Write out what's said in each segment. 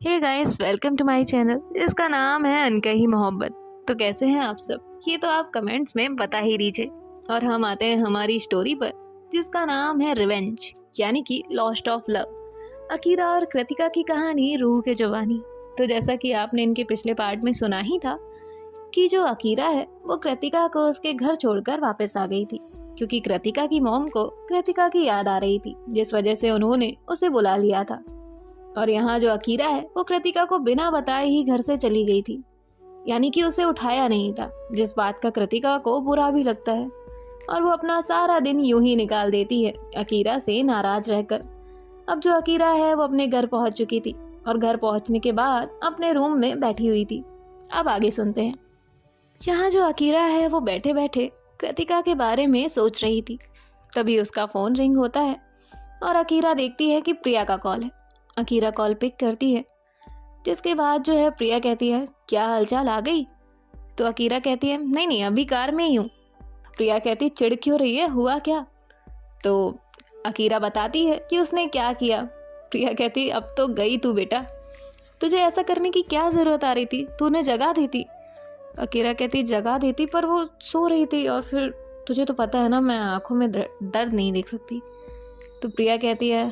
Hey guys, welcome to my channel जिसका नाम है अनकही मोहब्बत। तो कैसे हैं आप सब? ये तो आप कमेंट्स में बता ही दीजिए। और हम आते हैं हमारी स्टोरी पर जिसका नाम है रिवेंज यानी कि लॉस्ट ऑफ लव। अकीरा और कृतिका की कहानी रूह के जुबानी। तो जैसा कि आपने इनके पिछले पार्ट में सुना ही था कि जो अकीरा है वो कृतिका को उसके घर छोड़कर वापस आ गई थी, क्योंकि कृतिका की मॉम को कृतिका की याद आ रही थी, जिस वजह से उन्होंने उसे बुला लिया था। और यहाँ जो अकीरा है वो कृतिका को बिना बताए ही घर से चली गई थी, यानी कि उसे उठाया नहीं था, जिस बात का कृतिका को बुरा भी लगता है। और वो अपना सारा दिन यूं ही निकाल देती है अकीरा से नाराज रहकर। अब जो अकीरा है वो अपने घर पहुंच चुकी थी और घर पहुंचने के बाद अपने रूम में बैठी हुई थी। अब आगे सुनते हैं। यहाँ जो अकीरा है वो बैठे बैठे कृतिका के बारे में सोच रही थी। तभी उसका फोन रिंग होता है और अकीरा देखती है कि प्रिया का कॉल है। अकीरा कॉल पिक करती है, जिसके बाद जो है प्रिया कहती है, क्या हालचाल, आ गई? तो अकीरा कहती है, नहीं नहीं, अभी कार में ही हूँ। प्रिया कहती, चिढ़ क्यों रही है, हुआ क्या? तो अकीरा बताती है कि उसने क्या किया। प्रिया कहती, अब तो गई तू बेटा, तुझे ऐसा करने की क्या ज़रूरत आ रही थी, तूने जगा देती। अकीरा कहती, जगा देती पर वो सो रही थी, और फिर तुझे तो पता है ना मैं आंखों में दर्द नहीं देख सकती। तो प्रिया कहती है,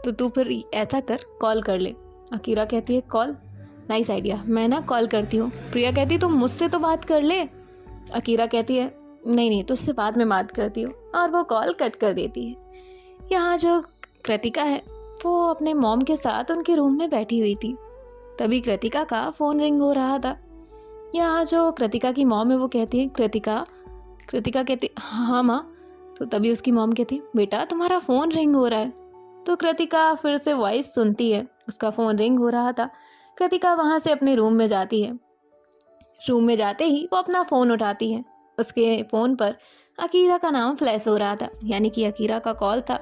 तो तू फिर ऐसा कर, कॉल कर ले। अकीरा कहती है, कॉल? नाइस आइडिया, मैं ना कॉल करती हूँ। प्रिया कहती है, तुम मुझसे तो बात कर ले। अकीरा कहती है, नहीं नहीं, तुझसे बाद में बात करती हूँ, और वो कॉल कट कर देती है। यहाँ जो कृतिका है वो अपने मॉम के साथ उनके रूम में बैठी हुई थी। तभी कृतिका का फ़ोन रिंग हो रहा था। यहाँ जो कृतिका की मॉम है वो कहती है, कृतिका कहती, हाँ माँ। तो तभी उसकी मॉम कहती, बेटा तुम्हारा फ़ोन रिंग हो रहा है। तो कृतिका फिर से वॉइस सुनती है, उसका फ़ोन रिंग हो रहा था। कृतिका वहाँ से अपने रूम में जाती है। रूम में जाते ही वो अपना फ़ोन उठाती है। उसके फ़ोन पर अकीरा का नाम फ्लैश हो रहा था, यानी कि अकीरा का कॉल था।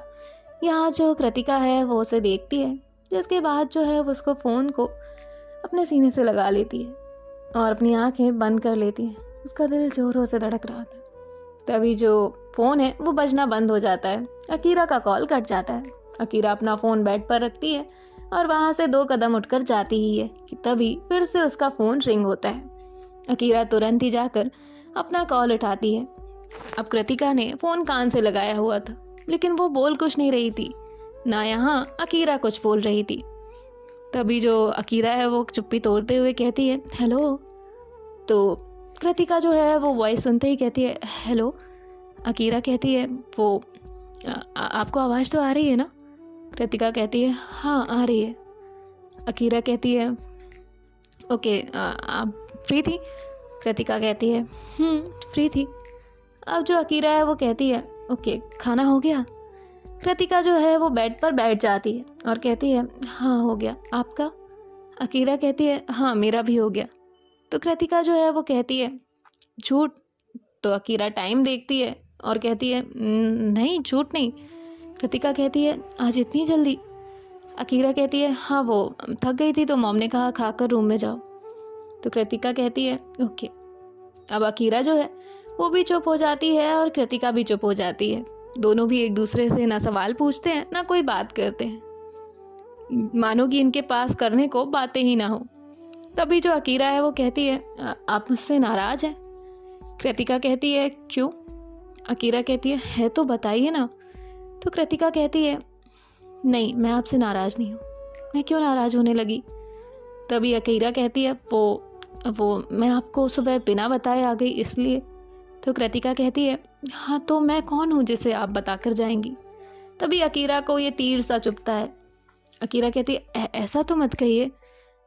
यहाँ जो कृतिका है वो उसे देखती है, जिसके बाद जो है वो उसको फ़ोन को अपने सीने से लगा लेती है और अपनी आंखें बंद कर लेती है। उसका दिल जोरों से धड़क रहा था। तभी जो फ़ोन है वो बजना बंद हो जाता है, अकीरा का कॉल कट जाता है। अकीरा अपना फ़ोन बेड पर रखती है और वहाँ से 2 कदम उठकर जाती ही है कि तभी फिर से उसका फ़ोन रिंग होता है। अकीरा तुरंत ही जाकर अपना कॉल उठाती है। अब कृतिका ने फ़ोन कान से लगाया हुआ था, लेकिन वो बोल कुछ नहीं रही थी, ना यहाँ अकीरा कुछ बोल रही थी। तभी जो अकीरा है वो चुप्पी तोड़ते हुए कहती है, हेलो। तो कृतिका जो है वो वॉइस सुनते ही कहती है, हेलो। अकीरा कहती है, वो आपको आवाज़ तो आ रही है ना? कृतिका कहती है, हाँ आ रही है। अकीरा कहती है, ओके, आप फ्री थी? कृतिका कहती है, फ्री थी। अब जो अकीरा है वो कहती है, ओके, खाना हो गया? कृतिका जो है वो बेड पर बैठ जाती है और कहती है, हाँ हो गया, आपका? अकीरा कहती है, हाँ मेरा भी हो गया। तो कृतिका जो है वो कहती है, झूठ? तो अकीरा टाइम देखती है और कहती है, नहीं झूठ नहीं। कृतिका कहती है, आज इतनी जल्दी? अकीरा कहती है, हाँ वो थक गई थी तो मॉम ने कहा खाकर रूम में जाओ। तो कृतिका कहती है, ओके। अब अकीरा जो है वो भी चुप हो जाती है और कृतिका भी चुप हो जाती है। दोनों भी एक दूसरे से ना सवाल पूछते हैं ना कोई बात करते हैं, मानो कि इनके पास करने को बातें ही ना हो। तभी जो अकीरा है वो कहती है, आप मुझसे नाराज हैं? कृतिका कहती है, क्यों? अकीरा कहती है तो बताइए ना। तो कृतिका कहती है, नहीं मैं आपसे नाराज़ नहीं हूँ। मैं क्यों नाराज़ होने लगी? तभी अकीरा कहती है, वो मैं आपको सुबह बिना बताए आ गई इसलिए। तो कृतिका कहती है, हाँ तो मैं कौन हूँ जिसे आप बताकर जाएंगी? तभी अकीरा को ये तीर सा चुभता है। अकीरा कहती है, ऐसा तो मत कहिए।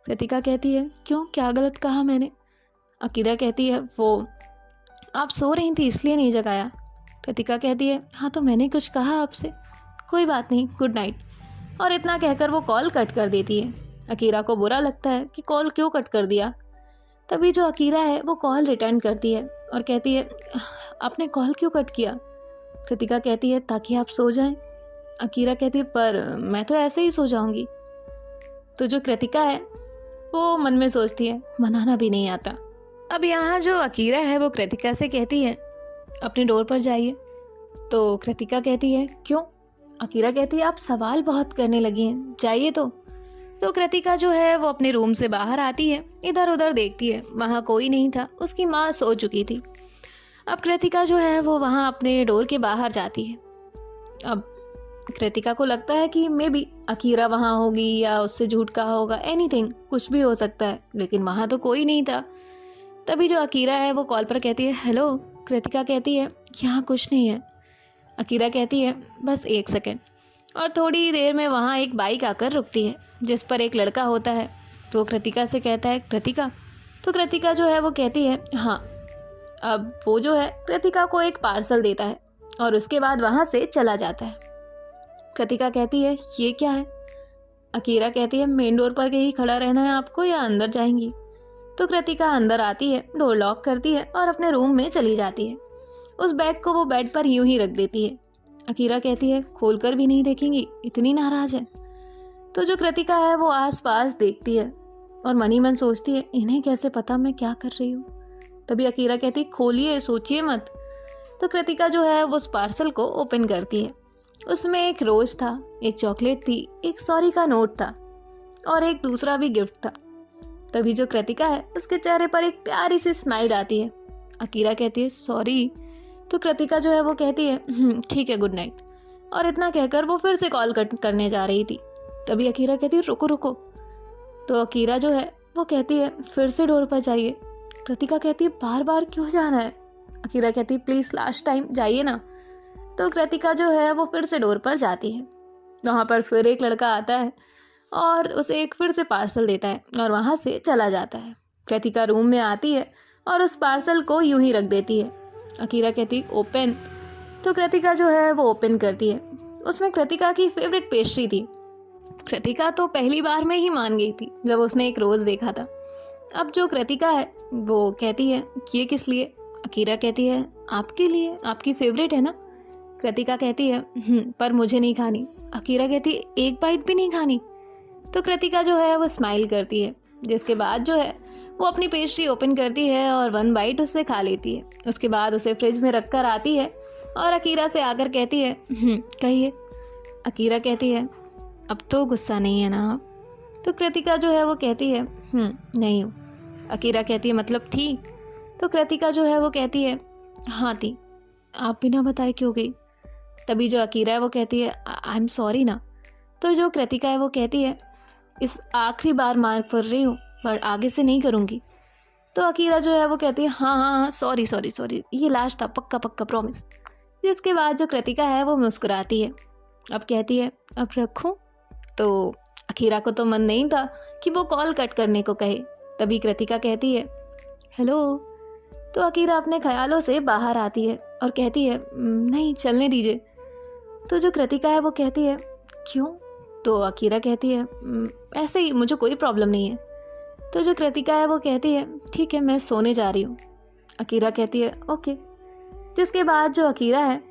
कृतिका कहती है, क्यों, क्या गलत कहा मैंने? अकीरा कहती है, वो आप सो रही थी इसलिए नहीं जगाया। कृतिका कहती है, हाँ तो मैंने कुछ कहा आपसे? कोई बात नहीं, गुड नाइट। और इतना कहकर वो कॉल कट कर देती है। अकीरा को बुरा लगता है कि कॉल क्यों कट कर दिया। तभी जो अकीरा है वो कॉल रिटर्न करती है और कहती है, आपने कॉल क्यों कट किया? कृतिका कहती है, ताकि आप सो जाएं। अकीरा कहती है, पर मैं तो ऐसे ही सो जाऊंगी। तो जो कृतिका है वो मन में सोचती है, मनाना भी नहीं आता। अब यहाँ जो अकीरा है वो कृतिका से कहती है, अपने डोर पर जाइए। तो कृतिका कहती है, क्यों? अकीरा कहती है, आप सवाल बहुत करने लगी हैं, जाइए तो। तो कृतिका जो है वो अपने रूम से बाहर आती है, इधर उधर देखती है, वहाँ कोई नहीं था, उसकी माँ सो चुकी थी। अब कृतिका जो है वो वहाँ अपने डोर के बाहर जाती है। अब कृतिका को लगता है कि मे बी अकीरा वहाँ होगी या उससे झूठ कहा होगा, एनीथिंग, कुछ भी हो सकता है, लेकिन वहाँ तो कोई नहीं था। तभी जो अकीरा है वो कॉल पर कहती है हेलो। कृतिका कहती है यहाँ कुछ नहीं है। अकीरा कहती है बस 1 सेकेंड। और थोड़ी देर में वहाँ एक बाइक आकर रुकती है जिस पर एक लड़का होता है। तो कृतिका से कहता है कृतिका। तो कृतिका जो है वो कहती है हाँ। अब वो जो है कृतिका को एक पार्सल देता है और उसके बाद वहाँ से चला जाता है। कृतिका कहती है ये क्या है। अकीरा कहती है मेन डोर पर ही खड़ा रहना है आपको या अंदर जाएंगी। तो कृतिका अंदर आती है, डोर लॉक करती है और अपने रूम में चली जाती है। उस बैग को वो बेड पर यूं ही रख देती है। अकीरा कहती है खोलकर भी नहीं देखेंगी, इतनी नाराज है। तो जो कृतिका है वो आसपास देखती है और मन ही मन सोचती है इन्हें कैसे पता मैं क्या कर रही हूँ। तभी अकीरा कहती खोलिए, सोचिए मत। तो कृतिका जो है वो उस पार्सल को ओपन करती है। उसमें एक रोज था, एक चॉकलेट थी, एक सॉरी का नोट था और एक दूसरा भी गिफ्ट था। तभी जो कृतिका है उसके चेहरे पर एक प्यारी सी स्माइल आती है। अकीरा कहती है सॉरी। तो कृतिका जो है वो कहती है ठीक है, गुड नाइट। और इतना कहकर वो फिर से कॉल कट करने जा रही थी। तभी अकीरा कहती है रुको रुको। तो अकीरा जो है वो कहती है फिर से डोर पर जाइए। कृतिका कहती है बार बार क्यों जाना है। अकीरा कहती है प्लीज़ लास्ट टाइम जाइए ना। तो कृतिका जो है वो फिर से डोर पर जाती है। वहाँ पर फिर एक लड़का आता है और उसे एक फिर से पार्सल देता है और वहाँ से चला जाता है। कृतिका रूम में आती है और उस पार्सल को यूं ही रख देती है। अकीरा कहती ओपन। तो कृतिका जो है वो ओपन करती है। उसमें कृतिका की फेवरेट पेस्ट्री थी। कृतिका तो पहली बार में ही मान गई थी जब उसने एक रोज़ देखा था। अब जो कृतिका है वो कहती है ये किस लिए। अकीरा कहती है आपके लिए, आपकी फेवरेट है ना। कृतिका कहती है पर मुझे नहीं खानी। अकीरा कहती है एक बाइट भी नहीं खानी। तो कृतिका जो है वो स्माइल करती है, जिसके बाद जो है वो अपनी पेस्ट्री ओपन करती है और 1 बाइट उससे खा लेती है। उसके बाद उसे फ्रिज में रख कर आती है और अकीरा से आकर कहती है कहिए। अकीरा कहती है अब तो गुस्सा नहीं है ना आप। तो कृतिका जो है वो कहती है नहीं हूँ। अकीरा कहती है मतलब थी। तो कृतिका जो है वो कहती है हाँ थी, आप बिना बताए क्यों गई। तभी जो अकीरा है वो कहती है आई एम सॉरी ना। तो जो कृतिका है वो कहती है इस आखिरी बार मार कर रही हूँ पर आगे से नहीं करूँगी। तो अकीरा जो है वो कहती है हाँ सॉरी सॉरी सॉरी, ये लास्ट था, पक्का पक्का प्रॉमिस। जिसके बाद जो कृतिका है वो मुस्कुराती है। अब कहती है अब रखूँ। तो अकीरा को तो मन नहीं था कि वो कॉल कट करने को कहे। तभी कृतिका कहती है हेलो। तो अकीरा अपने ख्यालों से बाहर आती है और कहती है नहीं चलने दीजिए। तो जो कृतिका है वो कहती है क्यों। तो अकीरा कहती है ऐसे ही, मुझे कोई प्रॉब्लम नहीं है। तो जो कृतिका है वो कहती है ठीक है मैं सोने जा रही हूँ। अकीरा कहती है ओके। जिसके बाद जो अकीरा है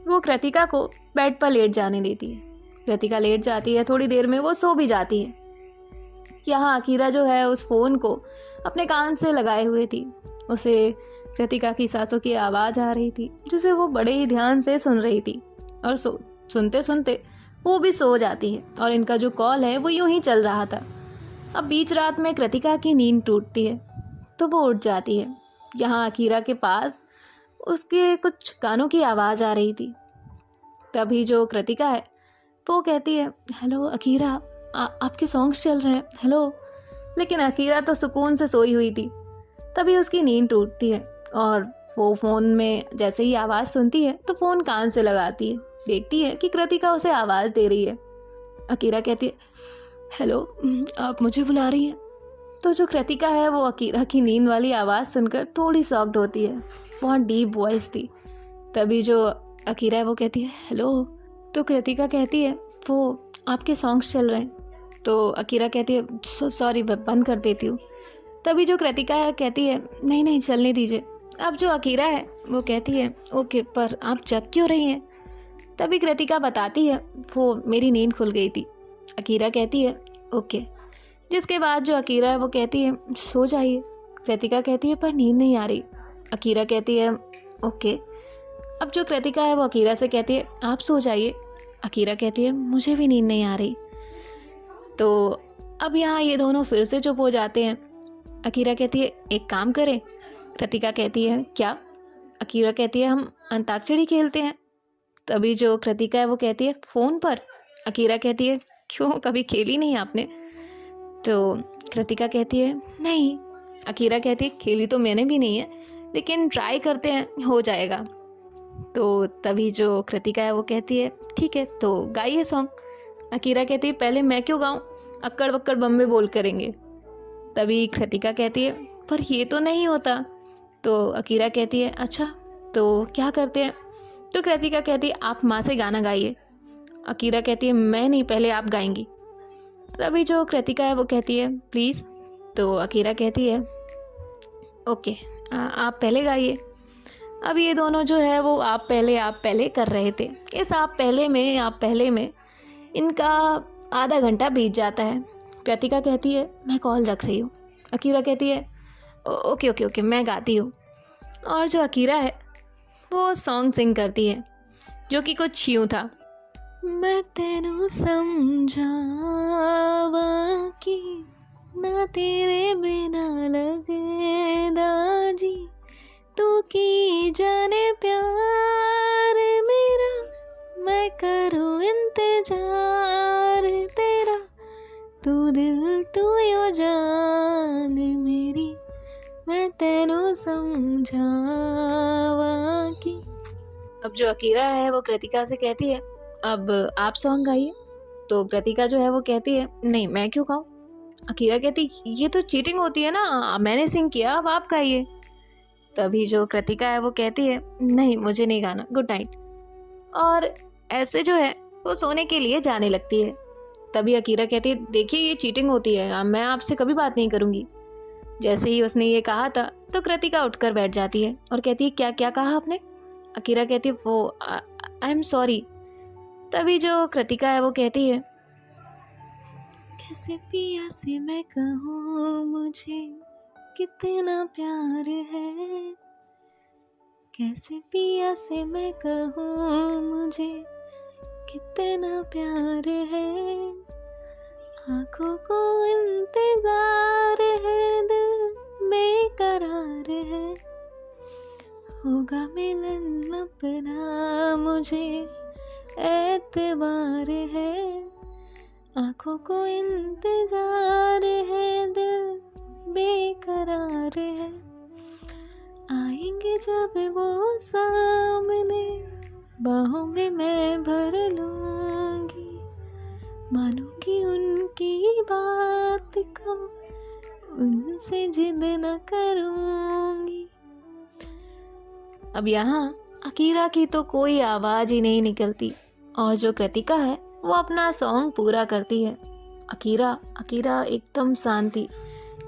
वो कृतिका को बेड पर लेट जाने देती है। कृतिका लेट जाती है, थोड़ी देर में वो सो भी जाती है। यहाँ अकीरा जो है उस फ़ोन को अपने कान से लगाए हुए थी। उसे कृतिका की सांसों की आवाज़ आ रही थी जिसे वो बड़े ही ध्यान से सुन रही थी और सुनते सुनते वो भी सो जाती है और इनका जो कॉल है वो यूं ही चल रहा था। अब बीच रात में कृतिका की नींद टूटती है तो वो उठ जाती है। यहाँ अकीरा के पास उसके कुछ गानों की आवाज़ आ रही थी। तभी जो कृतिका है वो कहती है हेलो अकीरा, आपके सॉन्ग्स चल रहे हैं, हेलो। लेकिन अकीरा तो सुकून से सोई हुई थी। तभी उसकी नींद टूटती है और वो फ़ोन में जैसे ही आवाज़ सुनती है तो फ़ोन कान से लगाती है, देखती है कि कृतिका उसे आवाज़ दे रही है। अकीरा कहती है हेलो, आप मुझे बुला रही हैं। तो जो कृतिका है वो अकीरा की नींद वाली आवाज़ सुनकर थोड़ी शॉक्ड होती है, बहुत डीप वॉइस थी। तभी जो अकीरा है वो कहती है हेलो। तो कृतिका कहती है वो आपके सॉन्ग्स चल रहे हैं। तो अकीरा कहती है सॉरी, बंद कर देती हूँ। तभी जो कृतिका है कहती है नहीं नहीं चलने दीजिए। अब जो अकीरा है वो कहती है ओके, पर आप जग क्यों रही हैं। तभी कृतिका बताती है वो मेरी नींद खुल गई थी। अकीरा कहती है ओके। जिसके बाद जो अकीरा है वो कहती है सो जाइए। कृतिका कहती है पर नींद नहीं आ रही। अकीरा कहती है ओके। अब जो कृतिका है वो अकीरा से कहती है आप सो जाइए। अकीरा कहती है मुझे भी नींद नहीं आ रही। तो अब यहाँ ये दोनों फिर से चुप हो जाते हैं। अकीरा कहती है एक काम करें। कृतिका कहती है क्या? अकीरा कहती है हम अंताक्षरी खेलते हैं। तभी जो कृतिका है वो कहती है फ़ोन पर। अकीरा कहती है क्यों, कभी खेली नहीं आपने? तो कृतिका कहती है नहीं। अकीरा कहती है खेली तो मैंने भी नहीं है, लेकिन ट्राई करते हैं, हो जाएगा। तो तभी जो कृतिका है वो कहती है ठीक है तो गाइए सॉन्ग। अकीरा कहती है पहले मैं क्यों गाऊं, अक्कड़ बक्कड़ बम्बे बोल करेंगे। तभी कृतिका कहती है पर ये तो नहीं होता। तो अकीरा कहती है अच्छा तो क्या करते हैं? तो कृतिका कहती है आप माँ से गाना गाइए। अकीरा कहती है मैं नहीं, पहले आप गाएंगी। तभी जो कृतिका है वो कहती है प्लीज़। तो अकीरा कहती है ओके आप पहले गाइए। अब ये दोनों जो है वो आप पहले कर रहे थे। इस आप पहले में इनका आधा घंटा बीत जाता है। कृतिका कहती है मैं कॉल रख रही हूँ। अकीरा कहती है ओके ओके ओके मैं गाती हूँ। और जो अकीरा है वो सॉन्ग सिंग करती है जो कि कुछ यूँ था। मैं तेनू समझावा कि ना तेरे बिना लगदा जी, तू की जाने प्यार मेरा, मैं करूँ इंतजार तेरा, तू दिल तू यो जान मेरी, मैं तेनू समझावा की। अब जो अकीरा है वो कृतिका से कहती है अब आप सॉन्ग गाइए। तो कृतिका जो है वो कहती है नहीं मैं क्यों गाऊँ। अकीरा कहती ये तो चीटिंग होती है ना, मैंने सिंग किया अब आप गाइए। तभी जो कृतिका है वो कहती है नहीं मुझे नहीं गाना, गुड नाइट। और ऐसे जो है वो सोने के लिए जाने लगती है। तभी अकीरा कहती है देखिए ये चीटिंग होती है, मैं आपसे कभी बात नहीं करूँगी। जैसे ही उसने ये कहा था तो कृतिका उठकर बैठ जाती है और कहती है क्या क्या कहा आपने? अकीरा कहती है वो आई एम सॉरी। तभी जो कृतिका है वो कहती है कैसे पिया से मैं कहूँ मुझे कितना प्यार है, कैसे पिया से मैं कहूँ मुझे कितना प्यार है, आँखों को इंतजार है, दिल बेकरार है, होगा मिलन अपना मुझे एतबार है, आँखों को इंतजार है, दिल बेकरार है, आएंगे जब वो सामने, बाहों में मैं भर लूँगी, मानूंगी उनकी बात को, उनसे जिद न करूँगी। अब यहाँ अकीरा की तो कोई आवाज़ ही नहीं निकलती और जो कृतिका है वो अपना सॉन्ग पूरा करती है। अकीरा एकदम शांत थी।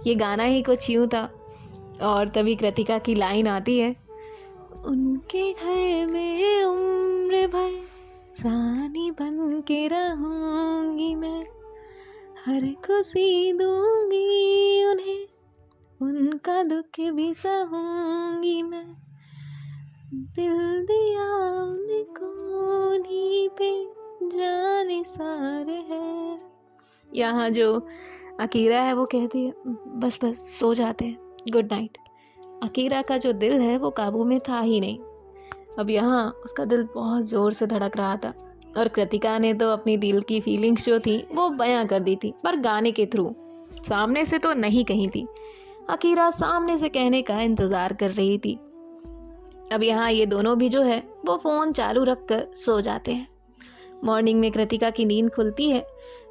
ये गाना ही कुछ यूँ था। और तभी कृतिका की लाइन आती है उनके घर में उम्र भर रानी बन के रहूँगी मैं, हर खुशी दूँगी उन्हें, उनका दुख भी सहूँगी मैं, दिल दिया उनको उन्हीं पे जाने सारे है। यहाँ जो अकीरा है वो कहती है बस सो जाते हैं, गुड नाइट। अकीरा का जो दिल है वो काबू में था ही नहीं। अब यहाँ उसका दिल बहुत ज़ोर से धड़क रहा था और कृतिका ने तो अपनी दिल की फीलिंग्स जो थी वो बयां कर दी थी, पर गाने के थ्रू, सामने से तो नहीं कही थी। अकीरा सामने से कहने का इंतज़ार कर रही थी। अब यहाँ ये दोनों भी जो है वो फ़ोन चालू रख कर सो जाते हैं। मॉर्निंग में कृतिका की नींद खुलती है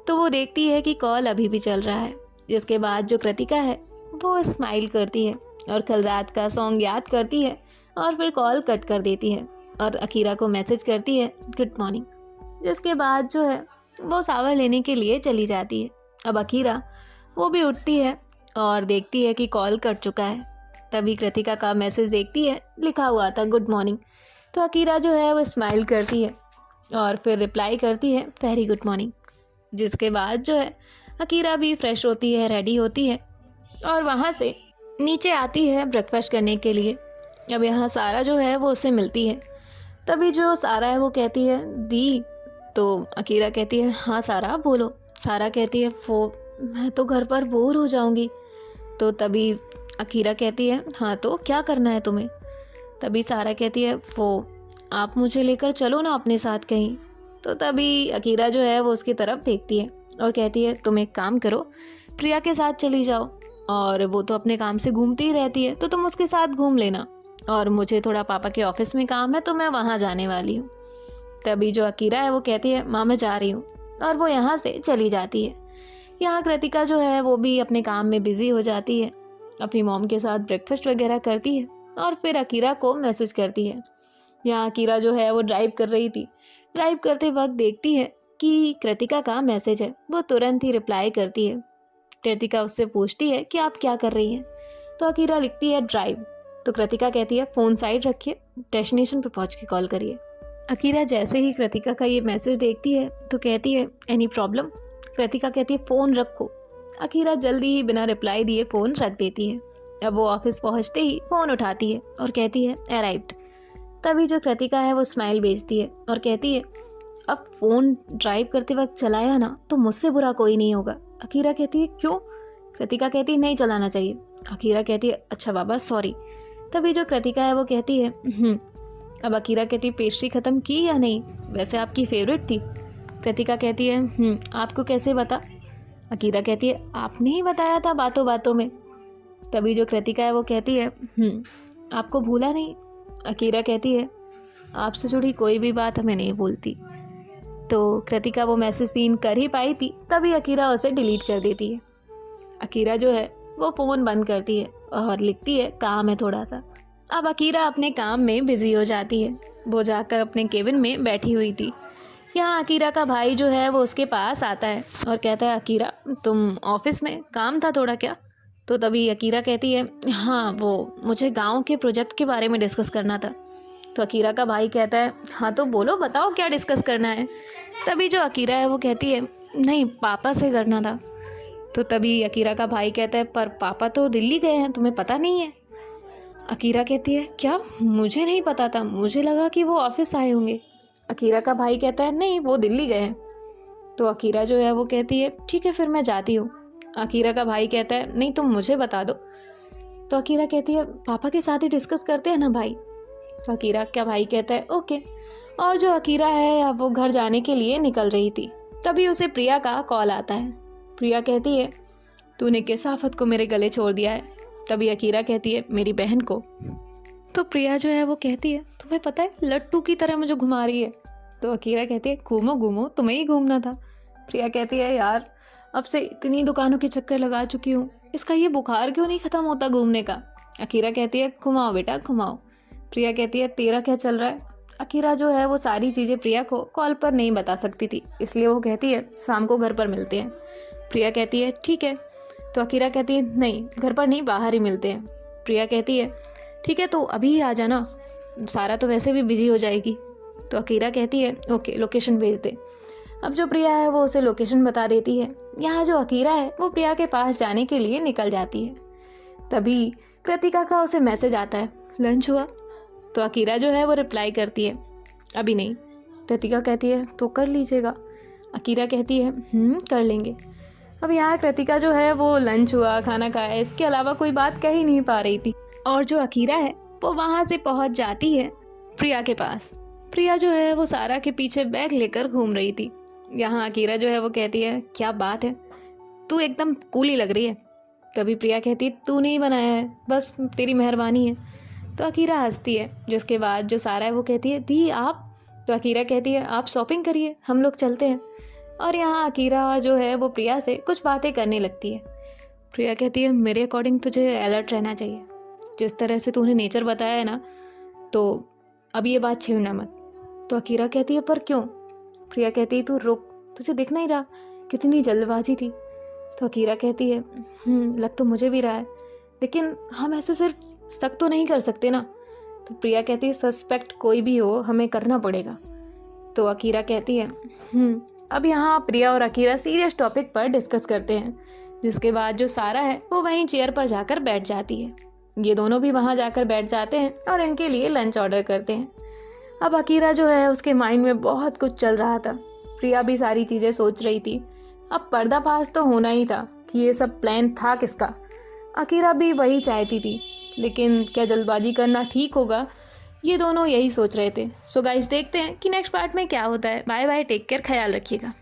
तो वो देखती है कि कॉल अभी भी चल रहा है, जिसके बाद जो कृतिका है वो स्माइल करती है और कल रात का सॉन्ग याद करती है और फिर कॉल कट कर देती है और अकीरा को मैसेज करती है गुड मॉर्निंग, जिसके बाद जो है वो शावर लेने के लिए चली जाती है। अब अकीरा वो भी उठती है और देखती है कि कॉल कट चुका है। तभी कृतिका का मैसेज देखती है, लिखा हुआ था गुड मॉर्निंग। तो अकीरा जो है वो स्माइल करती है और फिर रिप्लाई करती है वेरी गुड मॉर्निंग, जिसके बाद जो है अकीरा भी फ्रेश होती है, रेडी होती है और वहाँ से नीचे आती है ब्रेकफास्ट करने के लिए। अब यहाँ सारा जो है वो उससे मिलती है। तभी जो सारा है वो कहती है दी। तो अकीरा कहती है हाँ सारा बोलो। सारा कहती है वो मैं तो घर पर बोर हो जाऊंगी। तो तभी अकीरा कहती है हाँ तो क्या करना है तुम्हें। तभी सारा कहती है वो आप मुझे लेकर चलो ना अपने साथ कहीं। तो तभी अकीरा जो है वो उसकी तरफ देखती है और कहती है तुम एक काम करो, प्रिया के साथ चली जाओ, और वो तो अपने काम से घूमती ही रहती है तो तुम उसके साथ घूम लेना, और मुझे थोड़ा पापा के ऑफिस में काम है तो मैं वहाँ जाने वाली हूँ। तभी जो अकीरा है वो कहती है माँ मैं जा रही हूँ, और वो यहाँ से चली जाती है। यहाँ कृतिका जो है वो भी अपने काम में बिजी हो जाती है, अपनी मॉम के साथ ब्रेकफास्ट वगैरह करती है और फिर अकीरा को मैसेज करती है। यहाँ अकीरा जो है वो ड्राइव कर रही थी, ड्राइव करते वक्त देखती है कि कृतिका का मैसेज है। वो तुरंत ही रिप्लाई करती है। कृतिका उससे पूछती है कि आप क्या कर रही हैं, तो अकीरा लिखती है ड्राइव। तो कृतिका कहती है फ़ोन साइड रखिए, डेस्टिनेशन पर पहुंच के कॉल करिए। अकीरा जैसे ही कृतिका का ये मैसेज देखती है तो कहती है एनी प्रॉब्लम। कृतिका कहती है फ़ोन रखो। अकीरा जल्दी ही बिना रिप्लाई दिए फ़ोन रख देती है। अब वो ऑफिस पहुंचते ही फ़ोन उठाती है और कहती है अराइव्ड। तभी जो कृतिका है वो स्माइल भेजती है और कहती है अब फ़ोन ड्राइव करते वक्त चलाया ना तो मुझसे बुरा कोई नहीं होगा। अकीरा कहती है क्यों। कृतिका कहती है नहीं चलाना चाहिए। अकीरा कहती है अच्छा बाबा सॉरी। तभी जो कृतिका है वो कहती है अब अकीरा कहती है पेस्ट्री ख़त्म की या नहीं, वैसे आपकी फेवरेट थी। कृतिका कहती है आपको कैसे बता। अकीरा कहती है आपने ही बताया था बातों बातों में। तभी जो कृतिका है वो कहती है आपको भूला नहीं। अकीरा कहती है आपसे जुड़ी कोई भी बात हमें नहीं भूलती। तो कृतिका वो मैसेज सीन कर ही पाई थी, तभी अकीरा उसे डिलीट कर देती है। अकीरा जो है वो फ़ोन बंद करती है और लिखती है काम है थोड़ा सा। अब अकीरा अपने काम में बिजी हो जाती है। वो जाकर अपने केबिन में बैठी हुई थी। यहाँ अकीरा का भाई जो है वो उसके पास आता है और कहता है अकीरा तुम ऑफिस में काम था थोड़ा क्या। तो तभी अकीरा कहती है हाँ वो मुझे गांव के प्रोजेक्ट के बारे में डिस्कस करना था। तो अकीरा का भाई कहता है हाँ तो बोलो बताओ क्या डिस्कस करना है। तभी जो अकीरा है वो कहती है नहीं पापा से करना था। तो तभी अकीरा का भाई कहता है पर पापा तो दिल्ली गए हैं, तुम्हें पता नहीं है। अकीरा कहती है क्या, मुझे नहीं पता था, मुझे लगा कि वो ऑफिस आए होंगे। अकीरा का भाई कहता है नहीं वो दिल्ली गए हैं। तो अकीरा जो है वो कहती है ठीक है फिर मैं जाती हूँ। अकीरा का भाई कहता है नहीं तुम मुझे बता दो। तो अकीरा कहती है पापा के साथ ही डिस्कस करते हैं ना भाई। तो अकीरा का भाई कहता है ओके। और जो अकीरा है वो घर जाने के लिए निकल रही थी, तभी उसे प्रिया का कॉल आता है। प्रिया कहती है तूने किस आफत को मेरे गले छोड़ दिया है। तभी अकीरा कहती है मेरी बहन को। तो प्रिया जो है वो कहती है तुम्हें पता है लट्टू की तरह मुझे घुमा रही है। तो अकीरा कहती है घूमो घूमो, तुम्हें ही घूमना था। प्रिया कहती है यार अब से इतनी दुकानों के चक्कर लगा चुकी हूँ, इसका ये बुखार क्यों नहीं ख़त्म होता घूमने का। अकीरा कहती है घुमाओ बेटा घुमाओ। प्रिया कहती है तेरा क्या चल रहा है। अकीरा जो है वो सारी चीज़ें प्रिया को कॉल पर नहीं बता सकती थी, इसलिए वो कहती है शाम को घर पर मिलते हैं। प्रिया कहती है ठीक है। तो अकीरा कहती है नहीं घर पर नहीं बाहर ही मिलते हैं। प्रिया कहती है ठीक है तो अभी ही आ जाना, सारा तो वैसे भी बिजी हो जाएगी। तो अकीरा कहती है ओके लोकेशन भेज दे। अब जो प्रिया है वो उसे लोकेशन बता देती है। यहाँ जो अकीरा है वो प्रिया के पास जाने के लिए निकल जाती है। तभी कृतिका का उसे मैसेज आता है लंच हुआ। तो अकीरा जो है वो रिप्लाई करती है अभी नहीं। कृतिका कहती है तो कर लीजिएगा। अकीरा कहती है कर लेंगे। अब यहाँ कृतिका जो है वो लंच हुआ खाना खाया इसके अलावा कोई बात कह ही नहीं पा रही थी। और जो अकीरा है वो वहाँ से पहुँच जाती है प्रिया के पास। प्रिया जो है वो सारा के पीछे बैग लेकर घूम रही थी। यहाँ अकीरा जो है वो कहती है क्या बात है, तू एकदम कूली लग रही है। तभी प्रिया कहती है तू नहीं बनाया है, बस तेरी मेहरबानी है। तो अकीरा हंसती है, जिसके बाद जो सारा है वो कहती है दी आप। तो अकीरा कहती है आप शॉपिंग करिए हम लोग चलते हैं। और यहाँ अकीरा जो है वो प्रिया से कुछ बातें करने लगती है। प्रिया कहती है मेरे अकॉर्डिंग तुझे अलर्ट रहना चाहिए, जिस तरह से तूने नेचर बताया है ना, तो अब ये बात छेड़ना मत। तो अकीरा कहती है पर क्यों। प्रिया कहती है तू रुक, तुझे दिख नहीं रहा कितनी जल्दबाजी थी। तो अकीरा कहती है लग तो मुझे भी रहा है, लेकिन हम ऐसे सिर्फ शक तो नहीं कर सकते ना। तो प्रिया कहती है सस्पेक्ट कोई भी हो हमें करना पड़ेगा। तो अकीरा कहती है अब यहाँ प्रिया और अकीरा सीरियस टॉपिक पर डिस्कस करते हैं, जिसके बाद जो सारा है वो वहीं चेयर पर जाकर बैठ जाती है। ये दोनों भी वहाँ जाकर बैठ जाते हैं और इनके लिए लंच ऑर्डर करते हैं। अब अकीरा जो है उसके माइंड में बहुत कुछ चल रहा था। प्रिया भी सारी चीज़ें सोच रही थी। अब पर्दाफाश तो होना ही था कि ये सब प्लान था किसका। अकीरा भी वही चाहती थी, लेकिन क्या जल्दबाजी करना ठीक होगा, ये दोनों यही सोच रहे थे। सो गाइस, देखते हैं कि नेक्स्ट पार्ट में क्या होता है। बाय बाय, टेक केयर, ख्याल रखिएगा।